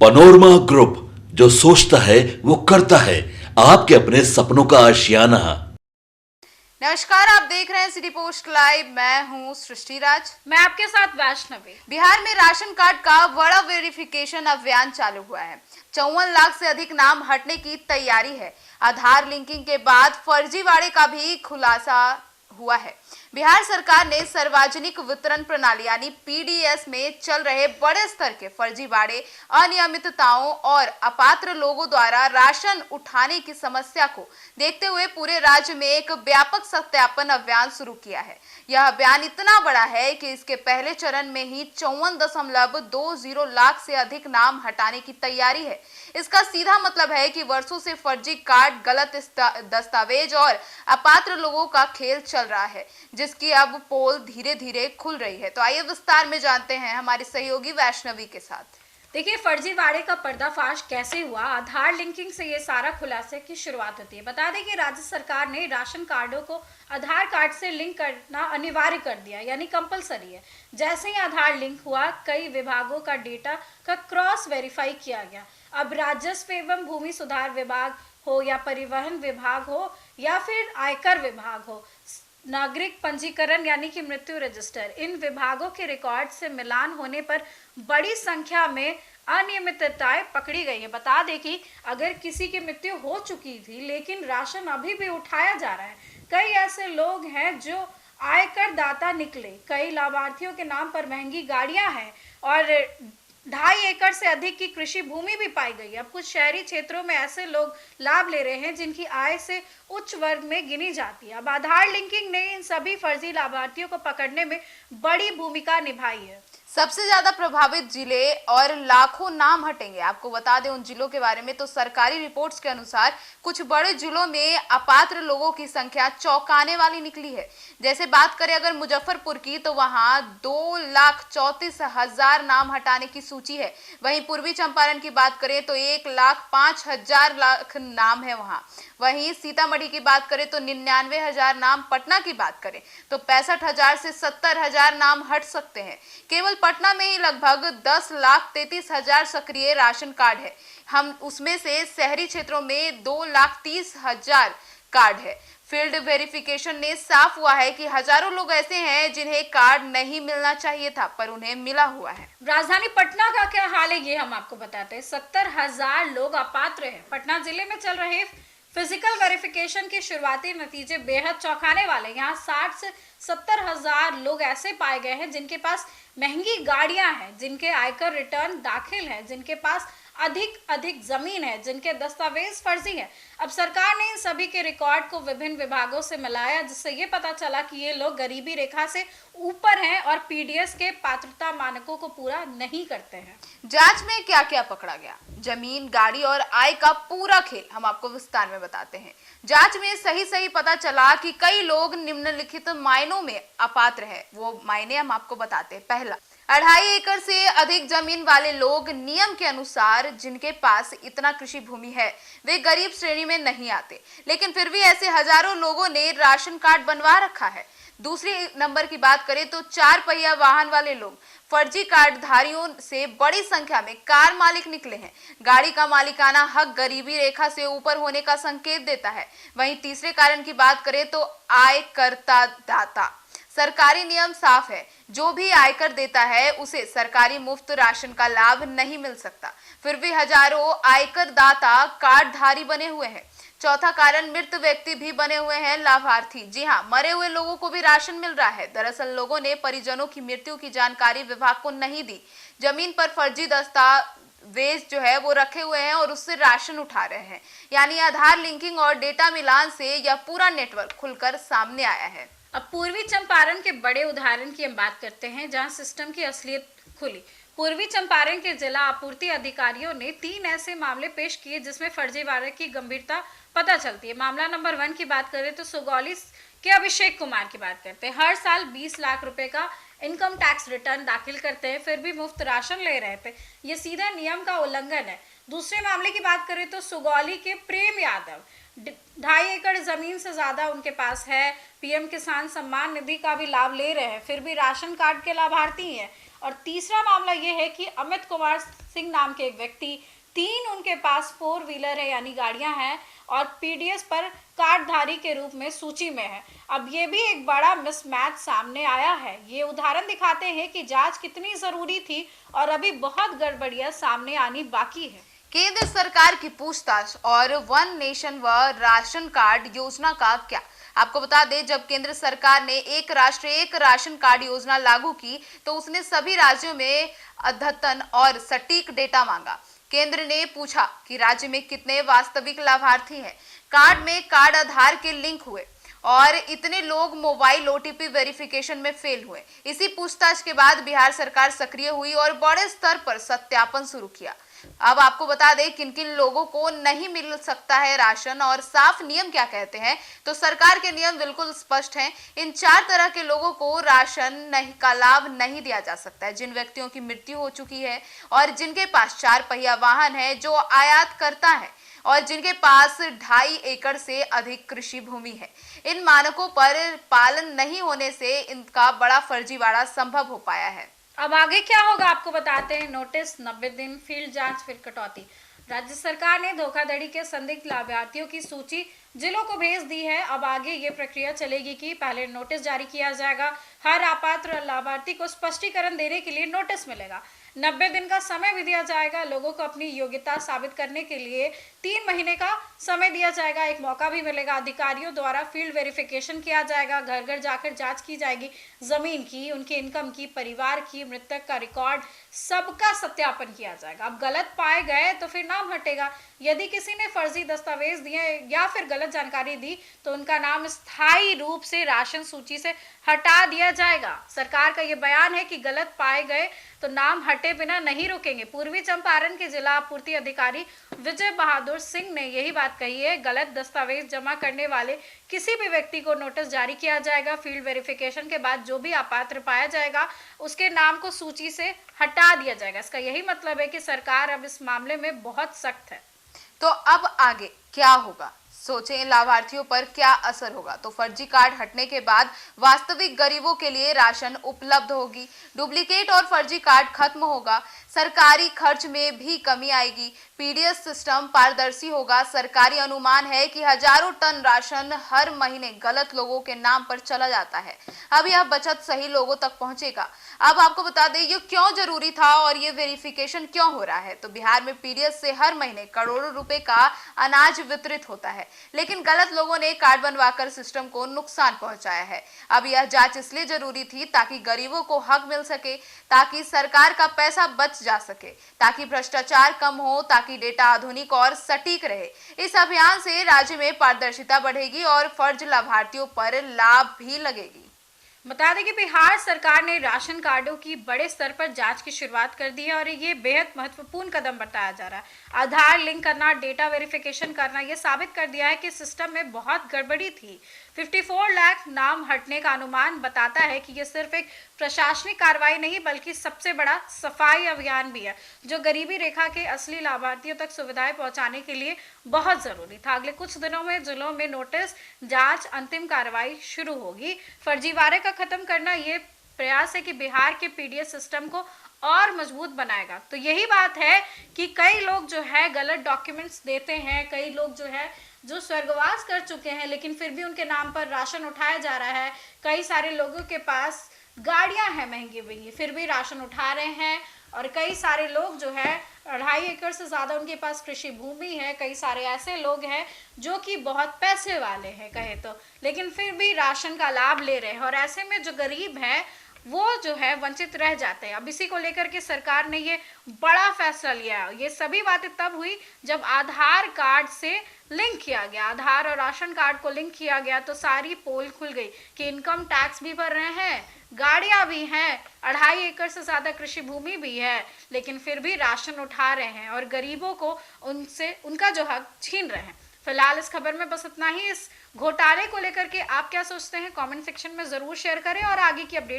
Panorama group, जो सोचता है वो करता है। आपके अपने सपनों का आशियाना। नमस्कार, आप देख रहे हैं सिटी पोस्ट लाइव। मैं हूं सृष्टि राज। मैं आपके साथ वैष्णवी। बिहार में राशन कार्ड का बड़ा वेरिफिकेशन अभियान चालू हुआ है। 54 लाख से अधिक नाम हटने की तैयारी है। आधार लिंकिंग के बाद फर्जीवाड़े का भी खुलासा हुआ है। बिहार सरकार ने सार्वजनिक वितरण प्रणाली यानी पीडीएस में चल रहे बड़े स्तर के फर्जीवाड़े, अनियमितताओं और अपात्र लोगों द्वारा राशन उठाने की समस्या को देखते हुए पूरे राज्य में एक व्यापक सत्यापन अभियान शुरू किया है। यह अभियान इतना बड़ा है कि इसके पहले चरण में ही 54.20 लाख से अधिक नाम हटाने की तैयारी है। इसका सीधा मतलब है कि वर्षों से फर्जी कार्ड, गलत दस्तावेज और अपात्र लोगों का खेल चल रहा है, जिसकी अब पोल धीरे धीरे खुल रही है। तो आइए विस्तार में जानते हैं हमारी सहयोगी वैष्णवी के साथ। देखिए, फर्जीवाड़े का पर्दाफाश कैसे हुआ। आधार लिंकिंग से ये सारा खुलासे की शुरुआत होती है। बता दें कि राज्य सरकार ने राशन कार्डों को आधार कार्ड से लिंक करना अनिवार्य कर दिया, यानी कंपलसरी है। जैसे ही आधार लिंक हुआ, कई विभागों का डेटा का क्रॉस वेरीफाई किया गया। अब राजस्व एवं भूमि सुधार विभाग हो या परिवहन विभाग हो या फिर आयकर विभाग हो, नागरिक पंजीकरण यानी कि मृत्यु रजिस्टर, इन विभागों के रिकॉर्ड से मिलान होने पर बड़ी संख्या में अनियमितताएं पकड़ी गई है। बता दें कि अगर किसी की मृत्यु हो चुकी थी लेकिन राशन अभी भी उठाया जा रहा है। कई ऐसे लोग हैं जो आयकर दाता निकले, कई लाभार्थियों के नाम पर महंगी गाड़ियां हैं और 2.5 एकड़ से अधिक की कृषि भूमि भी पाई गई। अब कुछ शहरी क्षेत्रों में ऐसे लोग लाभ ले रहे हैं जिनकी आय से उच्च वर्ग में गिनी जाती है। अब आधार लिंकिंग ने इन सभी फर्जी लाभार्थियों को पकड़ने में बड़ी भूमिका निभाई है। सबसे ज्यादा प्रभावित जिले और लाखों नाम हटेंगे। आपको बता दें उन जिलों के बारे में, तो सरकारी रिपोर्ट्स के अनुसार कुछ बड़े जिलों में अपात्र लोगों की संख्या चौंकाने वाली निकली है। जैसे बात करें अगर मुजफ्फरपुर की, तो वहां 2,34,000 नाम हटाने की सूची है। वहीं पूर्वी चंपारण की बात करें तो 1,05,000 नाम है वहां। वहीं सीतामढ़ी की बात करें तो 99,000 नाम, पटना की बात करें तो 65,000 से 70,000 नाम हट सकते हैं। केवल पटना में ही लगभग 10,33,000 सक्रिय राशन कार्ड है। हम उसमें से शहरी क्षेत्रों में 2,30,000 कार्ड है। फील्ड वेरिफिकेशन ने साफ हुआ है कि हजारों लोग ऐसे हैं जिन्हें कार्ड नहीं मिलना चाहिए था पर उन्हें मिला हुआ है। राजधानी पटना का क्या हाल है ये हम आपको बताते हैं। 70,000 लोग अपात्र हैं। पटना जिले में चल रहे फिजिकल वेरिफिकेशन के शुरुआती नतीजे बेहद चौंकाने वाले। यहाँ 60 से 70,000 लोग ऐसे पाए गए हैं जिनके पास महंगी गाड़ियां हैं, जिनके आयकर रिटर्न दाखिल हैं, जिनके पास अधिक जमीन है, जिनके दस्तावेज फर्जी हैं। अब सरकार ने इन सभी के रिकॉर्ड को विभिन्न विभागों से मिलाया, जिससे ये पता चला कि ये लोग गरीबी रेखा से ऊपर हैं और पीडीएस के पात्रता मानकों को पूरा नहीं करते हैं। जांच में क्या क्या पकड़ा गया? जमीन, गाड़ी और आय का पूरा खेल हम आपको विस्तार में बताते हैं। जांच में सही पता चला कि कई लोग निम्नलिखित मायनों में अपात्र है। वो मायने हम आपको बताते हैं। पहला, 2.5 एकड़ से अधिक जमीन वाले लोग नियम के अनुसार जिनके पास इतना कृषि भूमि है वे गरीब श्रेणी में नहीं आते, लेकिन फिर भी ऐसे हजारों लोगों ने राशन कार्ड बनवा रखा है। दूसरी नंबर की बात करें तो 4 पहिया वाहन वाले लोग फर्जी कार्डधारियों से बड़ी संख्या में कार मालिक निकले हैं। गाड़ी का मालिकाना हक गरीबी रेखा से ऊपर होने का संकेत देता है। वहीं तीसरे कारण की बात करें तो आयकर्ता दाता। सरकारी नियम साफ है, जो भी आयकर देता है उसे सरकारी मुफ्त राशन का लाभ नहीं मिल सकता। फिर भी हजारों आयकर दाता कार्डधारी बने हुए हैं। चौथा कारण, मृत व्यक्ति भी बने हुए हैं लाभार्थी। जी हाँ, मरे हुए लोगों को भी राशन मिल रहा है। दरअसल लोगों ने परिजनों की मृत्यु की जानकारी विभाग को नहीं दी। जमीन पर फर्जी दस्तावेज जो है वो रखे हुए हैं और उससे राशन उठा रहे हैं। यानी आधार लिंकिंग और डेटा मिलान से यह पूरा नेटवर्क खुलकर सामने आया है। अब पूर्वी चंपारण के बड़े उदाहरण की हम बात करते हैं, जहां सिस्टम की असलियत खुली। पूर्वी चंपारण के जिला आपूर्ति अधिकारियों ने 3 ऐसे मामले पेश किए जिसमें फर्जीवाड़े की गंभीरता पता चलती है। मामला नंबर 1 की बात करें तो सुगौली के अभिषेक कुमार की बात करते हैं। हर साल 20 लाख रुपए का इनकम टैक्स रिटर्न दाखिल करते हैं, फिर भी मुफ्त राशन ले रहे थे। ये सीधा नियम का उल्लंघन है। दूसरे मामले की बात करें तो सुगौली के प्रेम यादव, 2.5 एकड़ जमीन से ज्यादा उनके पास है, पीएम किसान सम्मान निधि का भी लाभ ले रहे हैं, फिर भी राशन कार्ड के लाभार्थी हैं। और तीसरा मामला ये है कि अमित कुमार सिंह नाम के एक व्यक्ति, 3 उनके पास 4 व्हीलर है यानी गाड़ियां हैं और पीडीएस पर कार्डधारी के रूप में सूची में है। अब ये भी एक बड़ा मिसमैच सामने आया है। ये उदाहरण दिखाते हैं कि जांच कितनी जरूरी थी और अभी बहुत गड़बड़ियां सामने आनी बाकी है। केंद्र सरकार की पूछताछ और वन नेशन व राशन कार्ड योजना का क्या? आपको बता दें, जब केंद्र सरकार ने एक राष्ट्र एक राशन कार्ड योजना लागू की तो उसने सभी राज्यों में अद्यतन और सटीक डेटा मांगा। केंद्र ने पूछा कि राज्य में कितने वास्तविक लाभार्थी हैं, कार्ड में कार्ड आधार के लिंक हुए और इतने लोग मोबाइल ओटीपी वेरिफिकेशन में फेल हुए। इसी पूछताछ के बाद बिहार सरकार सक्रिय हुई और बड़े स्तर पर सत्यापन शुरू किया। अब आपको बता दें किन किन लोगों को नहीं मिल सकता है राशन और साफ नियम क्या कहते हैं। तो सरकार के नियम बिल्कुल स्पष्ट हैं। इन 4 तरह के लोगों को राशन नहीं का लाभ नहीं दिया जा सकता है। जिन व्यक्तियों की मृत्यु हो चुकी है और जिनके पास 4 पहिया वाहन है, जो आयात करता है और जिनके पास 2.5 एकड़ से अधिक कृषि भूमि है। इन मानकों पर पालन नहीं होने से इनका बड़ा फर्जीवाड़ा संभव हो पाया है। अब आगे क्या होगा आपको बताते हैं। नोटिस, 90 दिन, फील्ड जांच, फिर कटौती। राज्य सरकार ने धोखाधड़ी के संदिग्ध लाभार्थियों की सूची जिलों को भेज दी है। अब आगे ये प्रक्रिया चलेगी कि पहले नोटिस जारी किया जाएगा, हर अपात्र लाभार्थी को स्पष्टीकरण देने के लिए नोटिस मिलेगा, 90 दिन का समय भी दिया जाएगा, लोगों को अपनी योग्यता साबित करने के लिए 3 महीने का समय दिया जाएगा, एक मौका भी मिलेगा। अधिकारियों द्वारा फील्ड वेरिफिकेशन किया जाएगा, घर घर जाकर जांच की जाएगी, जमीन की, उनके इनकम की, परिवार की, मृतक का रिकॉर्ड, सबका सत्यापन किया जाएगा। अब गलत पाए गए तो फिर नाम हटेगा। यदि किसी ने फर्जी दस्तावेज दिए या फिर गलत जानकारी दी तो उनका नाम स्थायी रूप से राशन सूची से हटा दिया जाएगा। सरकार का ये बयान है कि गलत पाए गए तो नाम हटे बिना नहीं रुकेंगे। पूर्वी चंपारण के जिला आपूर्ति अधिकारी विजय बहादुर सिंह ने यही बात कही है। गलत दस्तावेज जमा करने वाले किसी भी व्यक्ति को नोटिस जारी किया जाएगा। फील्ड वेरिफिकेशन के बाद जो भी अपात्र पाया जाएगा उसके नाम को सूची से हटा दिया जाएगा। इसका यही मतलब है कि सरकार अब इस मामले में बहुत सख्त है। तो अब आगे क्या होगा, सोचें लाभार्थियों पर क्या असर होगा। तो फर्जी कार्ड हटने के बाद वास्तविक गरीबों के लिए राशन उपलब्ध होगी, डुप्लीकेट और फर्जी कार्ड खत्म होगा, सरकारी खर्च में भी कमी आएगी, पीडीएस सिस्टम पारदर्शी होगा। सरकारी अनुमान है कि हजारों टन राशन हर महीने गलत लोगों के नाम पर चला जाता है। अब यह बचत सही लोगों तक पहुंचेगा। अब आपको बता दें ये क्यों जरूरी था और ये वेरिफिकेशन क्यों हो रहा है। तो बिहार में पीडीएस से हर महीने करोड़ों रुपए का अनाज वितरित होता है, लेकिन गलत लोगों ने कार्ड बनवाकर सिस्टम को नुकसान पहुंचाया है। अब यह जांच इसलिए जरूरी थी ताकि गरीबों को हक मिल सके, ताकि सरकार का पैसा बच जा सके, ताकि भ्रष्टाचार कम हो, ताकि डेटा आधुनिक और सटीक रहे। इस अभियान से राज्य में पारदर्शिता बढ़ेगी और फर्ज लाभार्थियों पर लाभ भी लगेगी। बता दें कि बिहार सरकार ने राशन कार्डों की बड़े स्तर पर जांच की शुरुआत कर दी है और ये बेहद महत्वपूर्ण कदम बताया जा रहा है। आधार लिंक करना, डेटा वेरिफिकेशन करना, ये साबित कर दिया है कि सिस्टम में बहुत गड़बड़ी थी। 54 लाख नाम हटने का अनुमान बताता है कि ये सिर्फ एक प्रशासनिक कार्रवाई नहीं बल्कि सबसे बड़ा सफाई अभियान भी है, जो गरीबी रेखा के असली लाभार्थियों तक सुविधाएं पहुंचाने के लिए बहुत जरूरी था। अगले कुछ दिनों में जिलों में नोटिस, जांच, अंतिम कार्रवाई शुरू होगी। फर्जीवाड़े का खत्म करना ये प्रयास है कि बिहार के पीडीएस सिस्टम को और मजबूत बनाएगा। तो यही बात है कि कई लोग जो है गलत डॉक्यूमेंट्स देते हैं, कई लोग जो है जो स्वर्गवास कर चुके हैं लेकिन फिर भी उनके नाम पर राशन उठाया जा रहा है। कई सारे लोगों के पास गाड़ियां हैं महंगी महंगी, फिर भी राशन उठा रहे हैं। और कई सारे लोग जो है 2.5 एकड़ से ज़्यादा उनके पास कृषि भूमि है। कई सारे ऐसे लोग हैं जो कि बहुत पैसे वाले हैं कहे तो, लेकिन फिर भी राशन का लाभ ले रहे हैं और ऐसे में जो गरीब है वो जो है वंचित रह जाते हैं। अब इसी को लेकर के सरकार ने ये बड़ा फैसला लिया। ये सभी बातें तब हुई जब आधार कार्ड से लिंक किया गया, आधार और राशन कार्ड को लिंक किया गया तो सारी पोल खुल गई कि इनकम टैक्स भी भर रहे हैं, गाड़ियां भी हैं, 2.5 एकड़ से ज्यादा कृषि भूमि भी है, लेकिन फिर भी राशन उठा रहे हैं और गरीबों को उनसे उनका जो हक छीन रहे हैं। फिलहाल इस खबर में बस इतना ही। इस घोटाले को लेकर के आप क्या सोचते हैं कमेंट सेक्शन में जरूर शेयर करें और आगे की अपडेट